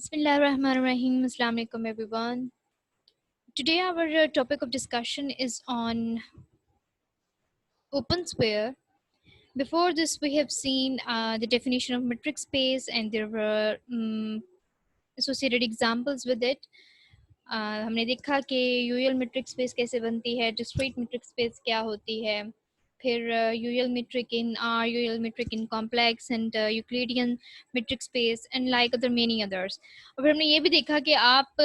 Bismillahirrahmanirrahim. Assalamu alaikum everyone. Today our topic of discussion is on open sphere. Before this we have seen the definition of metric space and there were associated examples with it. हमने देखा कि UL metric space कैसे बनती है, discrete metric space क्या होती है, फिर usual metric in R, usual metric in complex and Euclidean metric space and like other many others. और फिर हमने ये भी देखा कि आप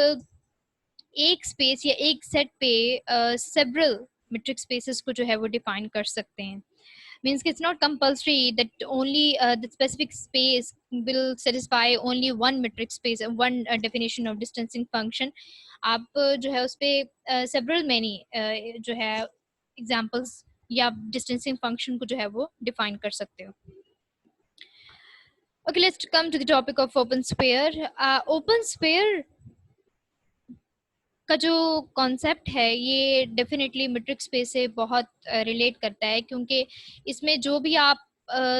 एक स्पेस या एक सेट पे सेवरल मेट्रिक स्पेसेस को जो है वो डिफाइन कर सकते हैं. Means it's not compulsory that only the specific space will satisfy only one metric space and one definition of distancing function. आप जो है उस पे several many जो है examples या distancing function को जो है वो define कर सकते हो. Okay, let's come to the topic of open sphere. Open sphere का जो कॉन्सेप्ट है ये डेफिनेटली मेट्रिक स्पेस से बहुत रिलेट करता है, क्योंकि इसमें जो भी आप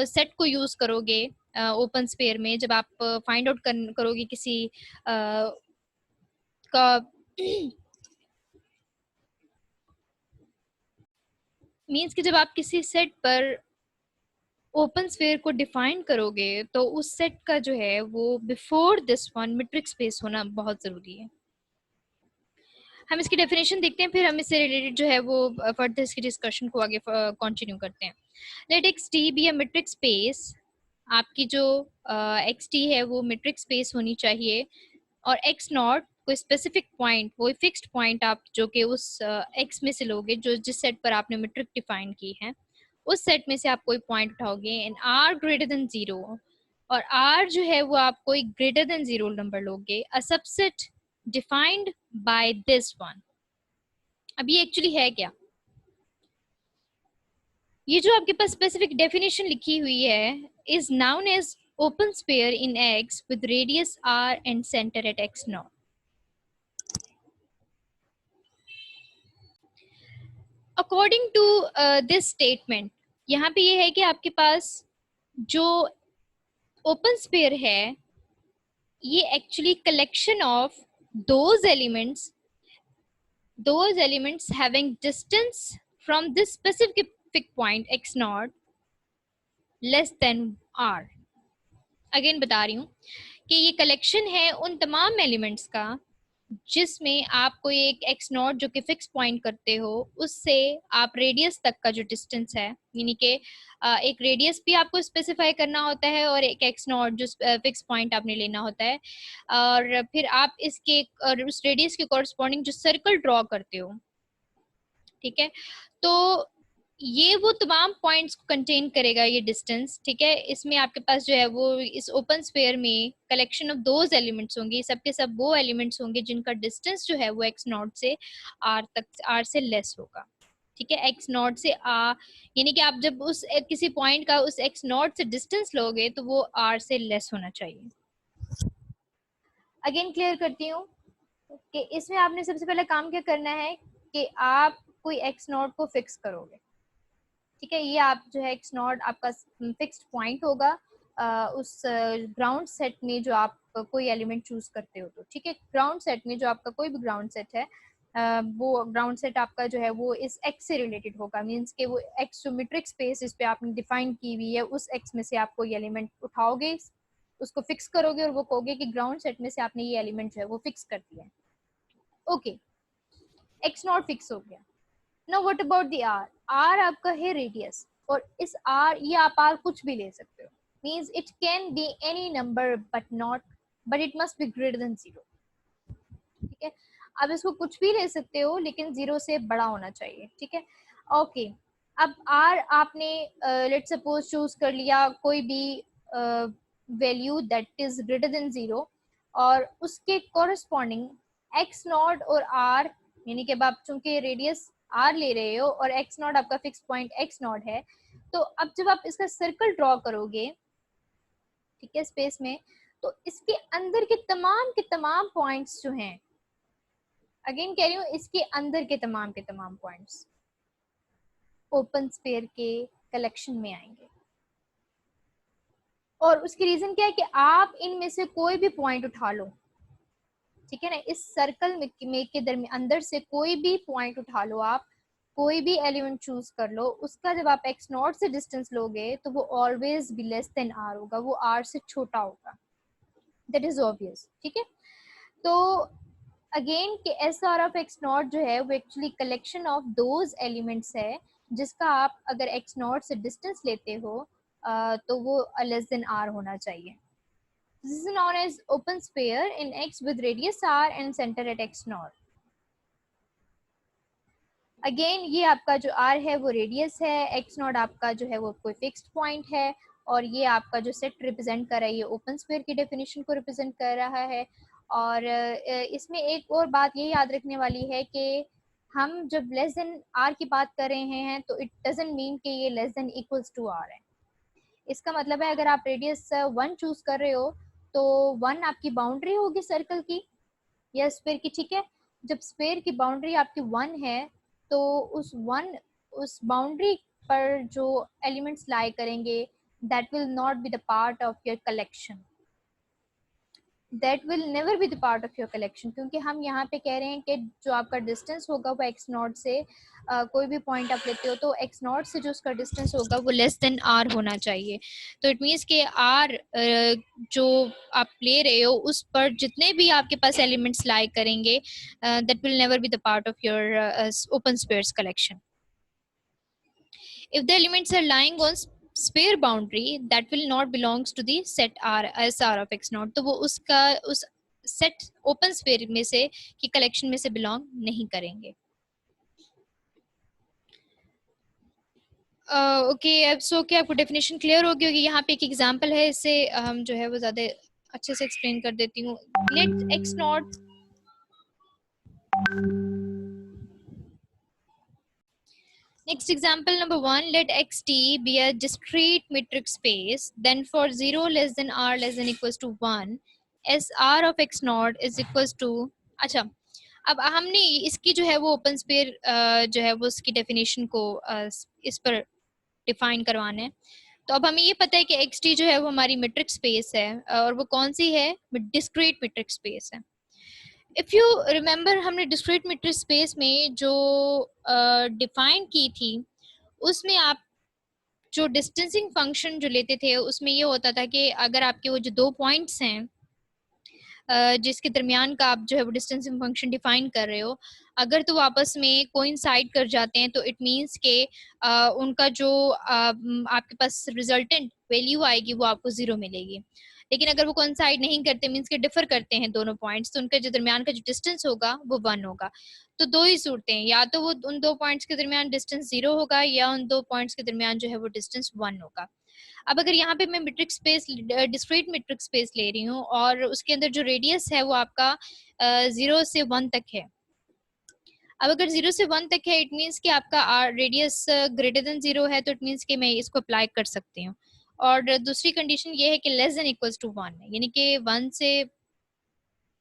सेट को यूज करोगे ओपन स्पेयर में, जब आप फाइंड आउट करोगे किसी का मींस कि जब आप किसी सेट पर ओपन स्फीयर को डिफाइन करोगे तो उस सेट का जो है वो before this one metric space होना बहुत जरूरी है. हम इसकी डेफिनेशन देखते हैं, फिर हम इससे रिलेटेड जो है वो फर्दर इसकी डिस्कशन को आगे कंटिन्यू करते हैं. Let X T be a metric space. आपकी जो एक्स टी है वो मेट्रिक स्पेस होनी चाहिए और एक्स नॉट कोई स्पेसिफिक पॉइंट, कोई फिक्स्ड पॉइंट आप जो कि उस एक्स में से लोगे, जो जिस सेट पर आपने मेट्रिक डिफाइन की है उस सेट में से आप कोई पॉइंट उठाओगे and R greater than zero, और आर जो है वो आप कोई ग्रेटर देन जीरो नंबर लोगे, a subset defined by this one. अब ये एक्चुअली है क्या? ये जो आपके पास स्पेसिफिक डेफिनेशन लिखी हुई है is known as open sphere in X with radius R and centre at X not. According to this statement, यहाँ पे ये है कि आपके पास जो ओपन स्पेयर है ये actually collection of those elements having distance from this specific point x naught less than r. Again बता रही हूँ कि ये कलेक्शन है उन तमाम एलिमेंट्स का जिसमें आप कोई एक एक्स नॉट जो कि फिक्स पॉइंट करते हो उससे आप रेडियस तक का जो डिस्टेंस है, यानी कि एक रेडियस भी आपको स्पेसिफाई करना होता है और एक एक्स नॉट जो फिक्स पॉइंट आपने लेना होता है, और फिर आप इसके उस रेडियस के कॉरस्पॉन्डिंग जो सर्कल ड्रॉ करते हो. ठीक है, तो ये वो तमाम पॉइंट्स को कंटेन करेगा ये डिस्टेंस. ठीक है, इसमें आपके पास जो है वो इस ओपन स्फीयर में कलेक्शन ऑफ दोज एलिमेंट्स होंगे, सबके सब वो एलिमेंट्स होंगे जिनका डिस्टेंस जो है वो एक्स नॉट से आर तक, आर से लेस होगा. ठीक है, एक्स नॉट से आर, यानी कि आप जब उस किसी पॉइंट का उस एक्स नॉट से डिस्टेंस लोगे तो वो आर से लेस होना चाहिए. अगेन क्लियर करती हूँ कि इसमें आपने सबसे पहले काम क्या करना है कि आप कोई एक्स नॉट को फिक्स करोगे. ठीक है, ये आप जो है एक्स नॉट आपका फिक्स्ड पॉइंट होगा उस ग्राउंड सेट में जो आप कोई एलिमेंट चूज करते हो. तो ठीक है, ग्राउंड सेट में जो आपका कोई भी ग्राउंड सेट है वो ग्राउंड सेट आपका जो है वो इस एक्स से रिलेटेड होगा. मींस के वो एक्स जो मेट्रिक स्पेस इस पे आपने डिफाइन की हुई है उस एक्स में से आप कोई एलिमेंट उठाओगे, उसको फिक्स करोगे और वो कहोगे कि ग्राउंड सेट में से आपने ये एलिमेंट जो है वो फिक्स कर दिया है. ओके, एक्स नॉट फिक्स हो गया. Now what about the R? R आपका है रेडियस, और इस आर, ये आप आर कुछ भी ले सकते हो. Means it can be any number but it must be greater than zero. ठीक है, अब इसको कुछ भी ले सकते हो लेकिन जीरो से बड़ा होना चाहिए. ठीक है, ओके. अब आर आपने लेट सपोज चूज कर लिया कोई भी value that is greater than zero, और उसके कॉरस्पॉन्डिंग एक्स नॉट और आर, यानी कि अब आप चूंकि रेडियस आर ले रहे हो और एक्स नॉट आपका फिक्स पॉइंट एक्स नॉट है, तो अब जब आप इसका सर्कल ड्रॉ करोगे, ठीक है, स्पेस में, तो इसके अंदर के तमाम पॉइंट्स जो हैं, अगेन कह रही हूँ, इसके अंदर के तमाम पॉइंट्स ओपन स्फीयर के कलेक्शन में आएंगे. और उसकी रीजन क्या है कि आप इनमें से कोई भी पॉइंट उठा लो, ठीक है ना। इस सर्कल में के दरमियान अंदर से कोई भी पॉइंट उठा लो आप, कोई भी एलिमेंट चूज कर लो, उसका जब आप एक्स नॉट से डिस्टेंस लोगे तो वो ऑलवेज भी लेस देन आर होगा, वो आर से छोटा होगा, दैट इज ऑब्वियस। ठीक है। तो अगेन कि S R of X not जो है वो actually collection of those elements है जिसका आप अगर एक्स नॉट से डिस्टेंस लेते हो तो वो लेस देन आर होना चाहिए। This is known as open sphere in X with radius R and centre at X not. Again ये आपका जो आर है वो रेडियस है, एक्स नॉट आपका जो है वो कोई फिक्स्ड पॉइंट है, और ये आपका जो सेट रिप्रेजेंट कर रहा है ये ओपन स्फीयर की डेफिनेशन को रिप्रेजेंट कर रहा है। और इसमें एक और बात ये याद रखने वाली है कि हम जब लेस देन आर की बात कर रहे हैं तो इट डजंट मीन कि ये less than equals to R है। इसका मतलब है अगर आप रेडियस 1 चूज कर रहे हो तो 1 आपकी बाउंड्री होगी सर्कल की या स्फीयर की। ठीक है। जब स्फीयर की बाउंड्री आपकी 1 है तो उस बाउंड्री पर जो एलिमेंट्स लाई करेंगे that will not be the part of your collection, that will never be the part of your collection, क्योंकि हम यहाँ पे कह रहे हैं कि जो आपका डिस्टेंस होगा वो एक्स नॉट से कोई भी पॉइंट आप लेते हो तो एक्स नॉट से जो उसका डिस्टेंस होगा वो लेस देन आर होना चाहिए। तो इट मीन्स कि आर जो आप ले रहे हो उस पर जितने भी आपके पास एलिमेंट्स लाई करेंगे that will never be the part of your open spheres collection. If the elements are lying on sphere boundary, that will not belongs to the set R as R of x naught, तो वो उसका उस set open sphere में से की collection में से belong नहीं करेंगे। ओके, अब सो क्या आपको डेफिनेशन क्लियर होगी होगी। यहाँ पे एक एग्जांपल है, इससे हम जो है वो ज्यादा अच्छे से एक्सप्लेन कर देती हूँ। Let X not Next example number 1, let xt be a discrete metric space, then for 0 less than r less than equals to 1 s r of x naught is equals to। अच्छा, अब हमने इसकी जो है वो ओपन स्पेयर जो है वो उसकी डेफिनेशन को इस पर डिफाइन करवाना है। तो अब हमें ये पता है कि xt जो है वो हमारी मेट्रिक स्पेस है और वो कौन सी है, डिस्क्रीट मेट्रिक स्पेस है। इफ यू रिमेम्बर हमने डिस्क्रीट मेट्रिक स्पेस में जो डिफाइन की थी उसमें आप जो डिस्टेंसिंग फंक्शन जो लेते थे उसमें ये होता था कि अगर आपके वो जो दो पॉइंट्स हैं जिसके दरमियान का आप जो है वो डिस्टेंसिंग फंक्शन डिफाइन कर रहे हो, अगर तो आपस में कोइंसाइड कर जाते हैं तो इट मींस के उनका जो आपके पास रिजल्टेंट वैल्यू आएगी वो आपको 0 मिलेगी। लेकिन अगर वो कोइंसाइड नहीं करते मींस के डिफर करते हैं दोनों पॉइंट्स, तो उनका जो दरमियान का जो डिस्टेंस होगा वो 1 होगा। तो दो ही सूरतें हैं, या तो वो उन दो पॉइंट्स के दरमियान डिस्टेंस 0 होगा या उन दो पॉइंट्स के दरमियान जो है वो डिस्टेंस 1 होगा। अब अगर यहाँ पे मैं metric space discrete metric space ले रही हूँ और उसके अंदर जो रेडियस है वो आपका 0 से 1 तक है। अब अगर 0 से 1 तक है इट मीन्स कि आपका रेडियस ग्रेटर देन 0 है, तो इट मीन्स कि मैं इसको अप्लाई कर सकती हूँ। और दूसरी कंडीशन ये है कि लेस देन इक्वल्स टू 1 है, यानी कि 1 से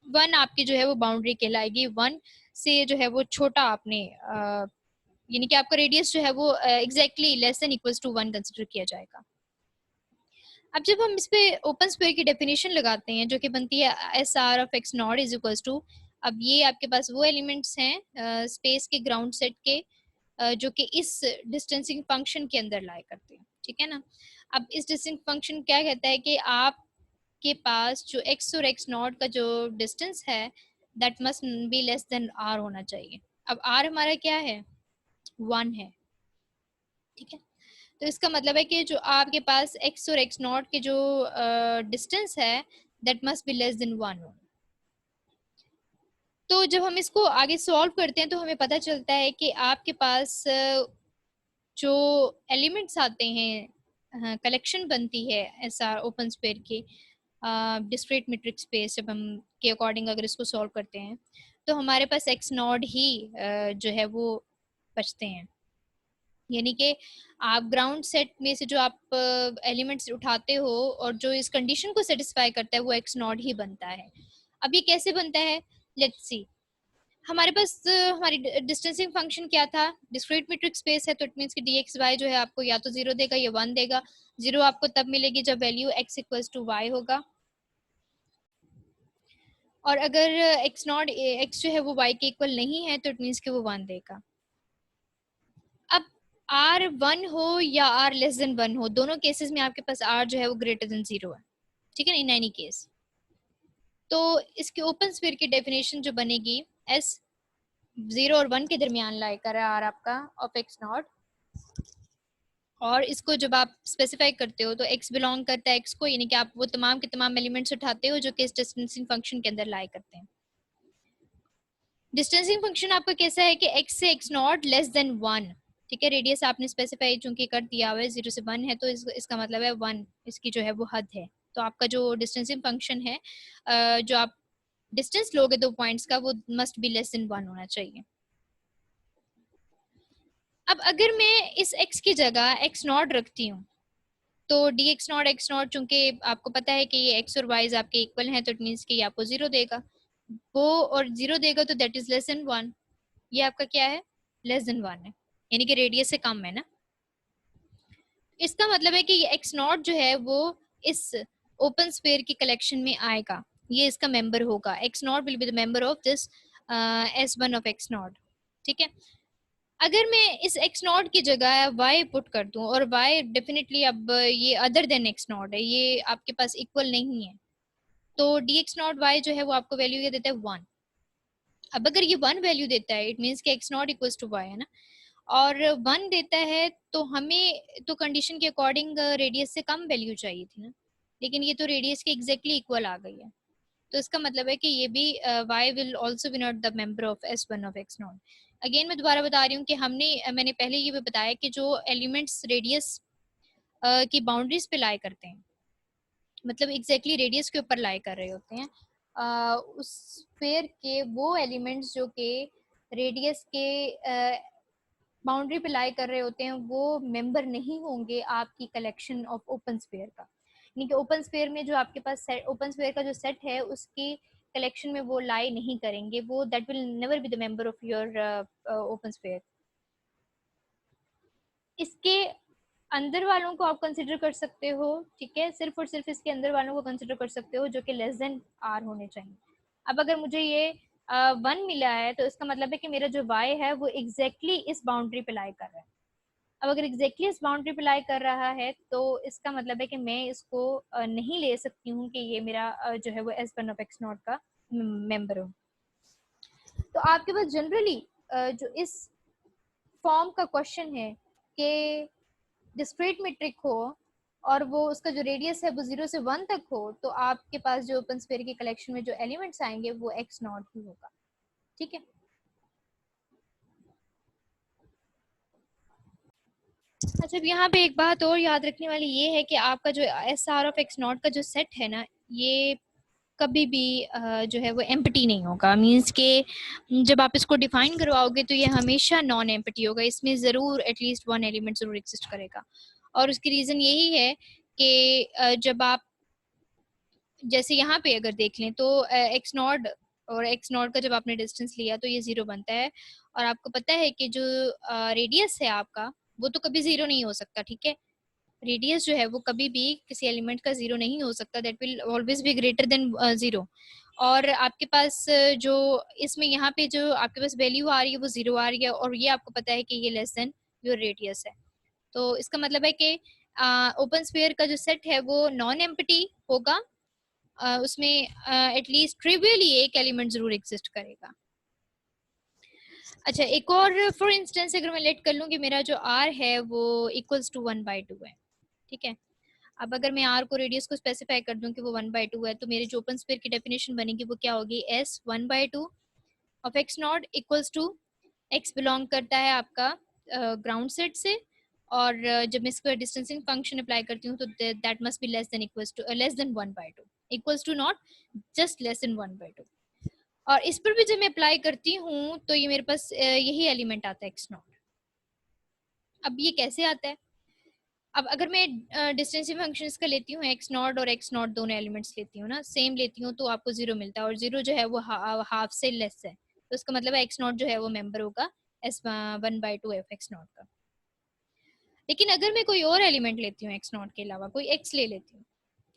1 आपकी जो है वो बाउंड्री कहलाएगी। 1 से जो है वो छोटा आपने यानी कि आपका रेडियस जो है वो exactly less than equals to 1 consider किया जाएगा। अब जब हम इस पे ओपन स्क्वायर की डेफिनेशन लगाते हैं जो कि बनती है S R of X not is equals to, अब ये आपके पास वो एलिमेंट्स हैं स्पेस के ग्राउंड सेट के जो कि इस डिस्टेंसिंग फंक्शन के अंदर लाई करते हैं। ठीक है ना। अब इस डिस्टेंसिंग फंक्शन क्या कहता है कि आपके पास जो एक्स और एक्स नॉट का जो डिस्टेंस है that must be less than R होना चाहिए। अब आर हमारा क्या है, 1 है। ठीक है। तो इसका मतलब है कि जो आपके पास x और x नॉट के जो डिस्टेंस है that must be less then 1। तो जब हम इसको आगे सॉल्व करते हैं तो हमें पता चलता है कि आपके पास जो एलिमेंट्स आते हैं कलेक्शन बनती है ऐसा ओपन स्पेयर की डिस्क्रीट मेट्रिक स्पेस, जब हम के अकॉर्डिंग अगर इसको सॉल्व करते हैं तो हमारे पास x नॉट ही जो है वो बचते हैं। यानी कि आप ग्राउंड सेट में से जो आप एलिमेंट्स उठाते हो और जो इस कंडीशन को सेटिस्फाई करता है वो एक्स नॉट ही बनता है। अब ये कैसे बनता है, लेट्स सी। हमारे पास हमारी डिस्टेंसिंग फंक्शन क्या था, डिस्क्रीट मेट्रिक स्पेस है तो इट मींस कि डी एक्स वाई जो है आपको या तो 0 देगा या 1 देगा। 0 आपको तब मिलेगी जब value x equals to Y होगा, और अगर एक्स नॉट एक्स जो है वो वाई के इक्वल नहीं है तो इट मीन्स कि वो 1 देगा। अब आर 1 हो या आर लेस देन 1 हो, दोनों केसेस में आपके पास आर जो है वो ग्रेटर देन 0 है, ठीक है ना, इन एनी केस। तो इसके ओपन स्फीयर की डेफिनेशन जो बनेगी, एस 0 और 1 के दरमियान लाई कर है आर आपका ऑफ एक्स नॉट, और इसको जब आप स्पेसिफाई करते हो तो x बिलोंग करता है x को, यानी कि आप वो तमाम के तमाम एलिमेंट्स उठाते हो जो कि इस डिस्टेंसिंग फंक्शन के अंदर लाई करते हैं। डिस्टेंसिंग फंक्शन आपका कैसा है कि x से x नॉट लेस देन 1, ठीक है। रेडियस आपने स्पेसिफाई चूंकि कर दिया हुआ है 0 से 1 है, तो इसका मतलब है 1 इसकी जो है वो हद है। तो आपका जो डिस्टेंसिंग फंक्शन है, जो आप डिस्टेंस लोगे दो पॉइंट्स का, वो मस्ट बी लेस देन 1 होना चाहिए। अब अगर मैं इस x की जगह x नॉट रखती हूँ तो D x not x not, चूंकि आपको पता है कि ये एक्स और वाइज आपके इक्वल हैं, तो इट मीन्स कि ये आपको 0 देगा, वो और 0 देगा, तो दैट इज लेस देन 1। ये आपका क्या है, लेस देन 1 है, यानी कि रेडियस से कम है ना। इसका मतलब है कि ये एक्स नॉट जो है वो इस ओपन स्फीयर की कलेक्शन में आएगा, ये इसका मेंबर होगा। X not will be the member of this S one of X not, ठीक है। अगर मैं इस एक्स नॉट की जगह वाई पुट कर दूं, और वाई डेफिनेटली अब ये अदर देन एक्स नॉट है, ये आपके पास इक्वल नहीं है, तो डी एक्स नॉट वाई जो है वो आपको वैल्यू ये देता है 1। अब अगर ये 1 वैल्यू देता है, इट मीन्स कि X not equals to Y है ना, और 1 देता है, तो हमें तो कंडीशन के अकॉर्डिंग रेडियस से कम वैल्यू चाहिए थी ना, लेकिन ये तो रेडियस के एग्जैक्टली इक्वल आ गई है। तो इसका मतलब है कि ये भी y will also be not the member of s1 of x not. Again मैं दोबारा बता रही हूँ कि मैंने पहले ये भी बताया कि जो एलिमेंट्स रेडियस की बाउंड्रीज पे लाई करते हैं, मतलब एग्जैक्टली रेडियस के ऊपर लाई कर रहे होते हैं, उस स्फीयर के वो एलिमेंट्स जो कि रेडियस के बाउंड्री पे लाई कर रहे होते हैं, वो मेंबर नहीं होंगे आपकी कलेक्शन ऑफ ओपन स्फीयर का। यानी कि ओपन स्फीयर में जो आपके पास ओपन स्फीयर का जो सेट है उसकी कलेक्शन में वो लाई नहीं करेंगे, वो that will never be the member of your open sphere. इसके अंदर वालों को आप कंसिडर कर सकते हो, ठीक है, सिर्फ और सिर्फ इसके अंदर वालों को कंसिडर कर सकते हो जो कि लेस देन आर होने चाहिए। अब अगर मुझे ये 1 मिला है, तो इसका मतलब है कि मेरा जो y है वो एग्जैक्टली इस बाउंड्री पे लाई कर रहा है। अब अगर एग्जैक्टली इस बाउंड्री पे लाई कर रहा है, तो इसका मतलब है कि मैं इसको नहीं ले सकती हूँ कि ये मेरा जो है वो S1 ऑफ एक्स नॉट का मेंबर हो। तो आपके पास जनरली जो इस फॉर्म का क्वेश्चन है कि डिस्क्रीट मेट्रिक हो और वो उसका जो रेडियस है वो 0 से 1 तक हो, तो आपके पास जो ओपन स्फीयर की कलेक्शन में जो एलिमेंट्स आएंगे वो एक्स नॉट ही होगा, ठीक है। अच्छा, अब यहाँ पे एक बात और याद रखने वाली ये है कि आपका जो S R of X not का जो सेट है ना, ये कभी भी जो है वो एम्प्टी नहीं होगा। मीन्स के जब आप इसको डिफाइन करवाओगे तो ये हमेशा नॉन एम्प्टी होगा, इसमें ज़रूर एटलीस्ट 1 एलिमेंट ज़रूर एग्जिस्ट करेगा। और उसकी रीज़न यही है कि जब आप जैसे यहाँ पे अगर देख लें तो एक्स नॉट और एक्स नॉट का जब आपने डिस्टेंस लिया तो ये 0 बनता है, और आपको पता है कि जो रेडियस है आपका वो तो कभी 0 नहीं हो सकता, ठीक है। रेडियस जो है वो कभी भी किसी एलिमेंट का 0 नहीं हो सकता, that will always be greater than 0। और आपके पास जो इसमें यहाँ पे जो आपके पास वैल्यू आ रही है वो 0 आ रही है, और ये आपको पता है कि ये लेस देन योर रेडियस है। तो इसका मतलब है कि ओपन स्फीयर का जो सेट है वो नॉन एम्प्टी होगा, उसमें एटलीस्ट ट्रिवियली एक एलिमेंट जरूर एग्जिस्ट करेगा। अच्छा, एक और फॉर इंस्टेंस अगर मैं लेट कर लूँ कि मेरा जो आर है वो इक्वल्स टू 1/2 है, ठीक है। अब अगर मैं आर को रेडियस को स्पेसिफाई कर दूं कि वो 1/2 है, तो मेरे जो ओपन स्फीयर की डेफिनेशन बनेगी वो क्या होगी, S 1/2 of X not equals to X belong करता है आपका ग्राउंड सेट से, और जब मैं इसको डिस्टेंसिंग फंक्शन अप्लाई करती हूँ तो that must be less than equals to less than 1/2, equals to not just less than 1/2। और इस पर भी जब मैं अप्लाई करती हूँ तो ये मेरे पास यही एलिमेंट आता है एक्स नॉट। अब ये कैसे आता है, अब अगर मैं डिस्टेंसिव फंक्शंस का लेती हूँ एक्स नॉट और एक्स नॉट दोनों एलिमेंट्स लेती हूँ ना, सेम लेती हूँ, तो आपको 0 मिलता है, और 0 जो है वो हाफ से लेस है, तो इसका मतलब है एक्स नॉट जो है वो मेंबर होगा एस 1/2 एफ एक्स नॉट का। लेकिन अगर मैं कोई और एलिमेंट लेती हूँ एक्स नॉट के अलावा, कोई एक्स ले लेती हूँ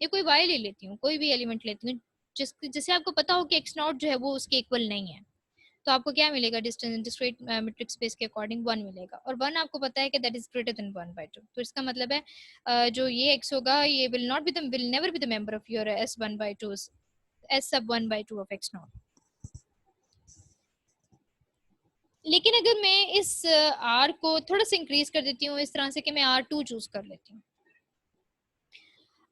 या कोई वाई ले लेती हूँ, कोई भी एलिमेंट लेती हूँ जिससे आपको पता हो कि एक्स नॉट जो है वो उसके इक्वल नहीं है, तो आपको क्या मिलेगा, डिस्टेंस डिस्क्रीट मेट्रिक स्पेस के अकॉर्डिंग 1 मिलेगा, और 1 आपको पता है कि दैट इज ग्रेटर देन 1/2। तो इसका मतलब है जो ये x होगा ये will never be the member of your s1/2 s sub 1/2 of x not. लेकिन अगर मैं इस r को थोड़ा सा इंक्रीज कर देती हूँ इस तरह से कि मैं r2 चूज कर लेती हूँ,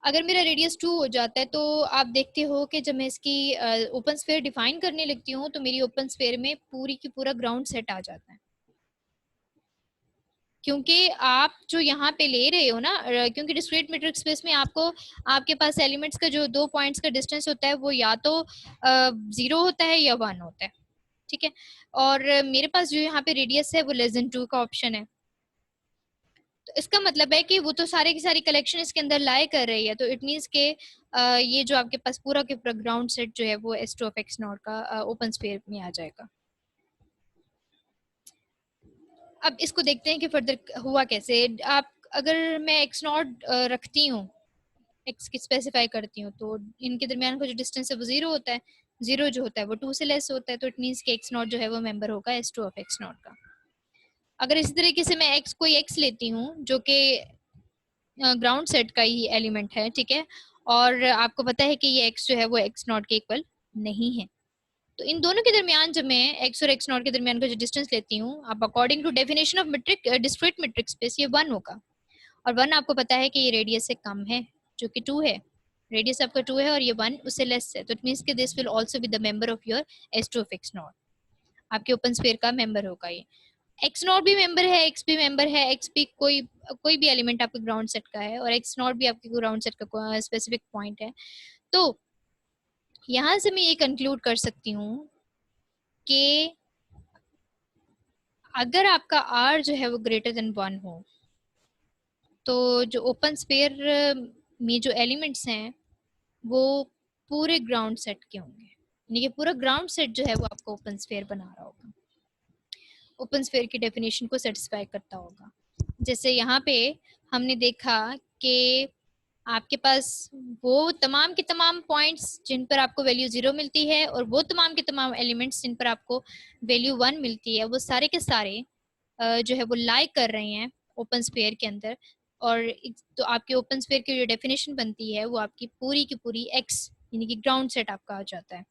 अगर मेरा रेडियस 2 हो जाता है तो आप देखते हो कि जब मैं इसकी ओपन स्फीयर डिफाइन करने लगती हूँ तो मेरी ओपन स्फीयर में पूरी की पूरा ग्राउंड सेट आ जाता है, क्योंकि आप जो यहाँ पे ले रहे हो ना, क्योंकि डिस्क्रीट मेट्रिक स्पेस में आपको आपके पास एलिमेंट्स का जो 2 पॉइंट्स का डिस्टेंस होता है वो या तो 0 होता है या 1 होता है, ठीक है। और मेरे पास जो यहाँ पे रेडियस है वो लेस देन 2 का ऑप्शन है, तो इसका मतलब है कि वो तो सारे की सारी कलेक्शन इसके अंदर लाई कर रही है, तो इट मीन्स के ये जो आपके पास पूरा के पूरा ग्राउंड सेट जो है वो S2 ऑफ x नॉट का ओपन स्फीयर में आ जाएगा। अब इसको देखते हैं कि फर्दर हुआ कैसे। आप अगर मैं x नॉट रखती हूँ, x की स्पेसिफाई करती हूँ, तो इनके दरमियान का जो डिस्टेंस है वो 0 होता है, 0 जो होता है वो 2 से लेस होता है, तो इट मीन्स कि x नॉट जो है वो मेंबर होगा S2 ऑफ x नॉट का। अगर इसी तरीके से मैं कोई x लेती हूँ जो कि ग्राउंड सेट का ही एलिमेंट है, ठीक है, और आपको पता है कि ये x जो है वो x नॉट के इक्वल नहीं है, तो इन दोनों के दरमियान जब मैं x और x नॉट के दरमियान का जो डिस्टेंस लेती हूँ, अब according to definition of metric discrete metric space ये 1 होगा, और 1 आपको पता है कि ये रेडियस से कम है जो कि 2 है, रेडियस आपका 2 है और ये 1 उससे लेस है, तो इट मींस कि this will also be the member of your S2 of x not, आपके ओपन स्फीयर का मेंबर होगा ये। एक्स नॉट भी मेंबर है, एक्स भी मेंबर है, एक्स भी कोई भी एलिमेंट आपके ग्राउंड सेट का है और एक्स नॉट भी आपके ग्राउंड सेट का स्पेसिफिक पॉइंट है, तो यहां से मैं ये कंक्लूड कर सकती हूँ कि अगर आपका r जो है वो ग्रेटर देन 1 हो, तो जो ओपन स्फीयर में जो एलिमेंट्स हैं वो पूरे ग्राउंड सेट के होंगे, यानी कि पूरा ग्राउंड सेट जो है वो आपको ओपन स्फीयर बना रहा होगा, ओपन स्फीयर की डेफिनेशन को सेटिस्फाई करता होगा। जैसे यहाँ पे हमने देखा कि आपके पास वो तमाम के तमाम पॉइंट्स जिन पर आपको वैल्यू 0 मिलती है और वो तमाम के तमाम एलिमेंट्स जिन पर आपको वैल्यू 1 मिलती है, वो सारे के सारे जो है वो लाई कर रहे हैं ओपन स्फीयर के अंदर, और तो आपके ओपन स्फीयर की जो डेफिनेशन बनती है वो आपकी पूरी की पूरी एक्स यानी कि ग्राउंड सेट आपका आ जाता है।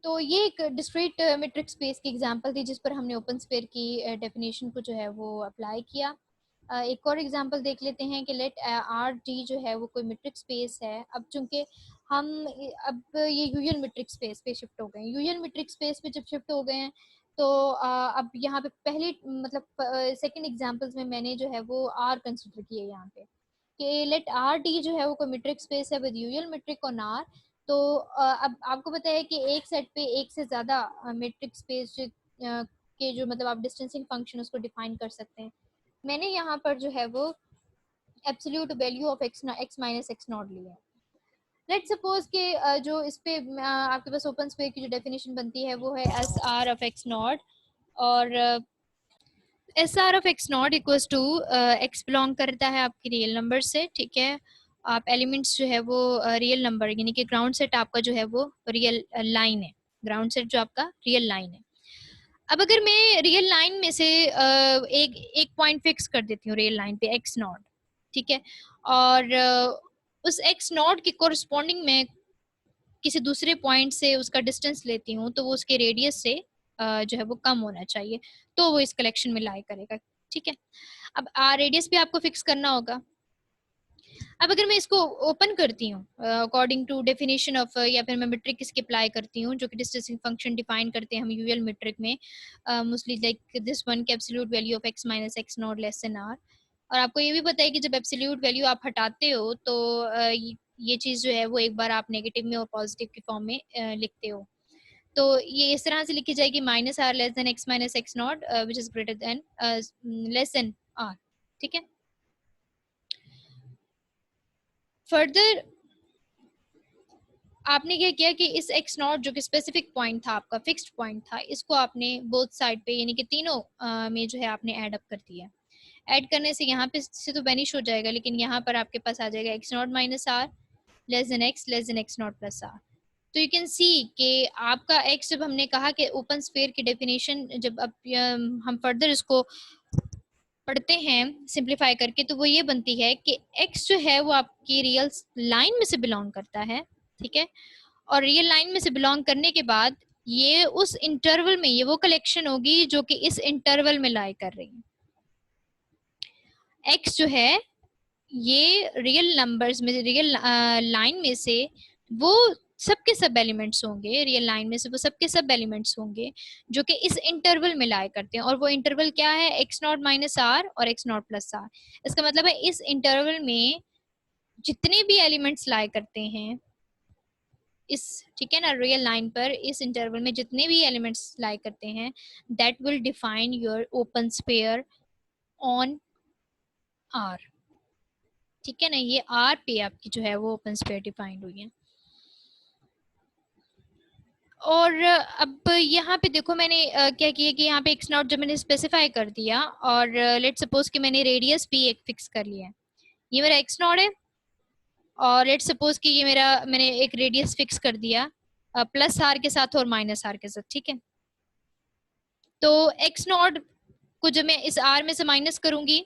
तो ये एक डिस्क्रीट मेट्रिक स्पेस की एग्जांपल थी जिस पर हमने ओपन स्फीयर की डेफिनेशन को जो है वो अप्लाई किया। एक और एग्जांपल देख लेते हैं कि लेट आर डी जो है वो कोई मेट्रिक स्पेस है। अब चूंकि हम अब ये यूजुअल मेट्रिक स्पेस पे शिफ्ट हो गए हैं, यूजुअल मेट्रिक स्पेस पे जब शिफ्ट हो गए हैं तो अब यहाँ पे पहले मतलब सेकंड एग्जांपल्स में मैंने जो है वो आर कंसिडर किए यहाँ पे कि लेट आर डी जो है वो कोई मेट्रिक स्पेस है with usual metric on R. तो अब आपको पता है कि एक सेट पे एक से ज्यादा मेट्रिक स्पेस के जो मतलब आप डिस्टेंसिंग फंक्शन उसको डिफाइन कर सकते हैं। मैंने यहाँ पर जो है वो absolute value of X minus X not लिया है। लेट सपोज कि जो इस पे आपके पास ओपन स्पेस की जो डेफिनेशन बनती है वो है S R of X naught, और S R of X not equals to X belong करता है आपकी रियल नंबर से, ठीक है। आप एलिमेंट्स जो है वो रियल नंबर यानी कि ग्राउंड सेट आपका जो है वो रियल लाइन है, ग्राउंड सेट जो आपका रियल लाइन है। अब अगर मैं रियल लाइन में से एक एक पॉइंट फिक्स कर देती हूँ रियल लाइन पे एक्स नॉट, ठीक है, और उस एक्स नॉट के कोरस्पॉन्डिंग में किसी दूसरे पॉइंट से उसका डिस्टेंस लेती हूँ तो वो उसके रेडियस से जो है वो कम होना चाहिए, तो वो इस कलेक्शन में लाई करेगा, ठीक है। अब रेडियस भी आपको फिक्स करना होगा। अब अगर मैं इसको ओपन करती हूँ अकॉर्डिंग टू डेफिनेशन ऑफ, या फिर मैं मेट्रिक इसकी अप्लाई करती हूँ जो कि डिस्टेंसिंग फंक्शन डिफाइन करते हैं हम यूजुअल मेट्रिक में, मोस्टली लाइक दिस वन के absolute value of X minus X not less than R. और आपको ये भी पता है कि जब एब्सोल्यूट वैल्यू आप हटाते हो तो ये चीज़ जो है वो एक बार आप नेगेटिव में और पॉजिटिव की फॉर्म में लिखते हो, तो ये इस तरह से लिखी जाएगी minus R less than X minus X not which is greater than less than R, ठीक है। फर्दर आपने क्या किया कि इस एक्स नॉट जो कि स्पेसिफिक पॉइंट था आपका फिक्स्ड पॉइंट था, इसको आपने बोथ साइड पे यानी कि तीनों में जो है आपने ऐड अप कर दिया। ऐड करने से यहाँ पे से तो बेनिश हो जाएगा, लेकिन यहाँ पर आपके पास आ जाएगा X not minus R, less than X less than X not plus R. तो यू कैन सी कि आपका एक्स, जब हमने कहा कि ओपन स्फीयर की डेफिनेशन जब अब हम फर्दर इसको पढ़ते हैं सिंप्लीफाई करके, तो वो ये बनती है कि एक्स जो है वो आपकी रियल लाइन में से बिलोंग करता है, ठीक है। और रियल लाइन में से बिलोंग करने के बाद ये उस इंटरवल में, ये वो कलेक्शन होगी जो कि इस इंटरवल में लाई कर रही है। एक्स जो है ये रियल नंबर्स में, रियल लाइन में से वो सबके सब एलिमेंट्स होंगे, रियल लाइन में से वो सबके सब एलिमेंट्स होंगे जो कि इस इंटरवल में लाई करते हैं। और वो इंटरवल क्या है? एक्स नॉट माइनस आर और एक्स नॉट प्लस आर। इसका मतलब है इस इंटरवल में जितने भी एलिमेंट्स लाई करते हैं इस, ठीक है ना, रियल लाइन पर इस इंटरवल में जितने भी एलिमेंट्स लाई करते हैं, that will define your open sphere on R, ठीक है ना। ये आर पे आपकी जो है वो ओपन स्फीयर डिफाइंड हुई है। और अब यहाँ पे देखो मैंने क्या किया कि यहाँ पे एक्स नॉट जब मैंने स्पेसिफाई कर दिया, और लेट सपोज कि मैंने रेडियस भी एक फिक्स कर लिया है, ये मेरा एक्स नॉट है। और लेट सपोज कि ये मेरा, मैंने एक रेडियस फिक्स कर दिया प्लस आर के साथ और माइनस आर के साथ, ठीक है। तो एक्स नॉट को जब मैं इस आर में से माइनस करूंगी,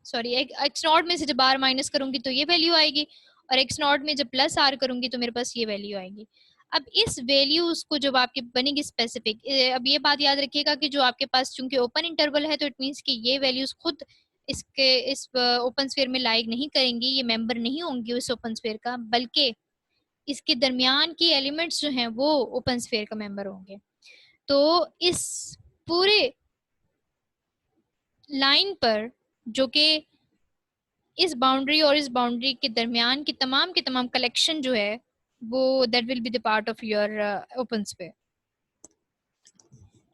सॉरी, एक्स नॉट में से जब आर माइनस करूंगी तो ये वैल्यू आएगी, और एक्स नॉट में जब प्लस आर करूंगी तो मेरे पास ये वैल्यू आएगी। अब इस वैल्यूज को जब आपकी बनेगी स्पेसिफिक, अब ये बात याद रखिएगा कि जो आपके पास चूंकि ओपन इंटरवल है, तो इट मीन्स कि ये वैल्यूज खुद इसके इस ओपन स्फीयर में लाइक नहीं करेंगी, ये मेंबर नहीं होंगी उस ओपन स्फीयर का, बल्कि इसके दरमियान की एलिमेंट्स जो हैं वो ओपन स्फीयर का मेंबर होंगे। तो इस पूरे लाइन पर जो कि इस बाउंड्री और इस बाउंड्री के दरमियान की तमाम कलेक्शन जो है वो that will be the part of your open sphere.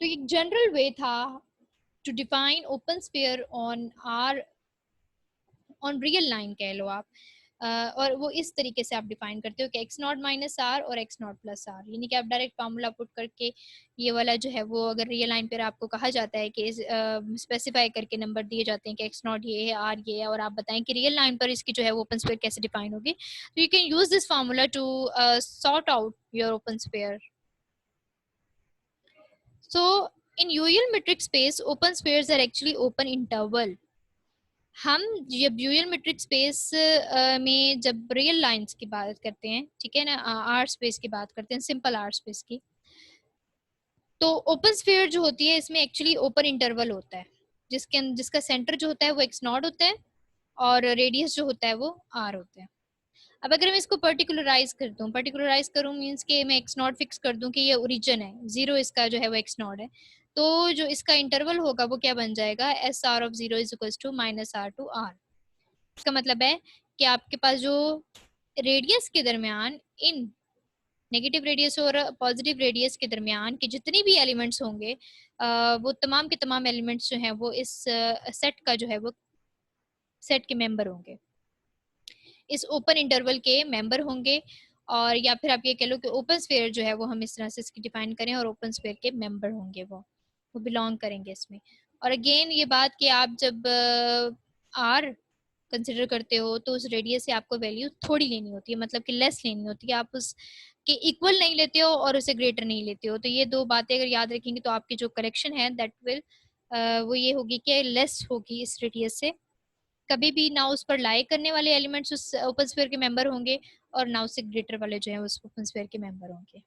तो एक जनरल वे था to define open sphere on R, on real line कह लो आप। और वो इस तरीके से आप डिफाइन करते हो कि एक्स नॉट माइनस आर और एक्स नॉट प्लस आर, यानी कि आप डायरेक्ट फार्मूला पुट करके ये वाला जो है वो, अगर रियल लाइन पर आपको कहा जाता है कि स्पेसिफाई करके नंबर दिए जाते हैं कि एक्स नॉट ये है, आर ये है, और आप बताएं कि रियल लाइन पर इसकी जो है वो ओपन स्फीयर कैसे डिफाइन होगी, तो you can use this formula to sort out your open sphere. So in usual metric space open spheres are actually open interval. हम जब यूरियल मेट्रिक स्पेस में जब रियल लाइंस की बात करते हैं, ठीक है ना, आर स्पेस की बात करते हैं, सिंपल आर स्पेस की, तो ओपन स्फीयर जो होती है इसमें एक्चुअली ओपन इंटरवल होता है, जिसका सेंटर जो होता है वो एक्स नॉट होता है और रेडियस जो होता है वो आर होता है। अब अगर मैं इसको पर्टिकुलराइज कर दूं, पर्टिकुलराइज करूं मीन्स के मैं एक्स नॉट फिक्स कर दूं कि ये ओरिजिन है, जीरो इसका जो है वो एक्स नॉट है, तो जो इसका इंटरवल होगा वो क्या बन जाएगा? S R of zero is equal to minus R to R. इसका मतलब है कि आपके पास जो रेडियस के दरमियान, इन नेगेटिव रेडियस और पॉजिटिव रेडियस के दरमियान के जितने भी एलिमेंट्स होंगे, वो तमाम के तमाम एलिमेंट्स जो हैं वो इस सेट का जो है वो सेट के मेंबर होंगे, इस ओपन इंटरवल के मेंबर होंगे। और या फिर आप ये कह लो कि ओपन स्फीयर जो है वो हम इस तरह से इसकी डिफाइन करें, और ओपन स्फीयर के मेंबर होंगे, वो बिलोंग करेंगे इसमें। और अगेन ये बात कि आप जब आर कंसिडर करते हो तो उस रेडियस से आपको वैल्यू थोड़ी लेनी होती है, मतलब कि लेस लेनी होती है, आप उस के इक्वल नहीं लेते हो और उसे ग्रेटर नहीं लेते हो। तो ये दो बातें अगर याद रखेंगे तो आपकी जो करेक्शन है दैट विल वो ये होगी कि लेस होगी इस रेडियस से। कभी भी ना उस पर लाई करने वाले एलिमेंट्स उस ओपन स्फीयर के मेंबर होंगे, और ना उससे ग्रेटर वाले जो है उस ओपन स्फीयर के मेंबर होंगे।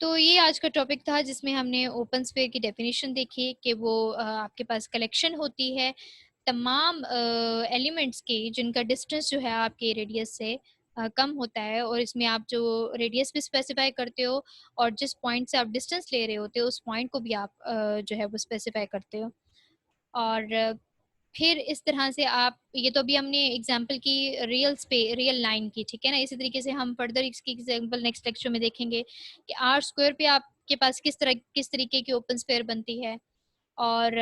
तो ये आज का टॉपिक था जिसमें हमने ओपन स्फीयर की डेफिनेशन देखी कि वो आपके पास कलेक्शन होती है तमाम एलिमेंट्स की जिनका डिस्टेंस जो है आपके रेडियस से कम होता है, और इसमें आप जो रेडियस भी स्पेसिफाई करते हो और जिस पॉइंट से आप डिस्टेंस ले रहे होते हो उस पॉइंट को भी आप जो है वो स्पेसिफाई करते हो। और फिर इस तरह से आप, ये तो अभी हमने एग्जांपल की रियल लाइन की, ठीक है ना। इसी तरीके से हम फर्दर इसकी एग्जांपल नेक्स्ट लेक्चर में देखेंगे कि आर स्क्वायर पे आपके पास किस तरीके की ओपन स्फीयर बनती है। और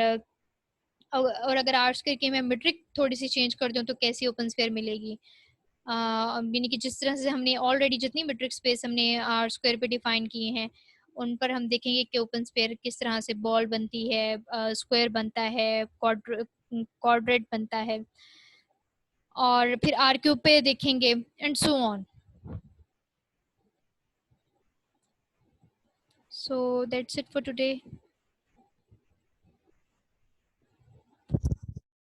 और अगर आर स्क्वायर की मैं मेट्रिक थोड़ी सी चेंज कर दूं तो कैसी ओपन स्फीयर मिलेगी, यानी कि जिस तरह से हमने ऑलरेडी जितनी मेट्रिक स्पेस हमने आर स्क्वायर पे डिफाइन किए हैं उन पर हम देखेंगे कि ओपन स्फीयर किस तरह से बॉल बनती है, स्क्वायर बनता है, क्वाड्रेट बनता है। और फिर आर क्यूब पे देखेंगे and so on. So that's it for today.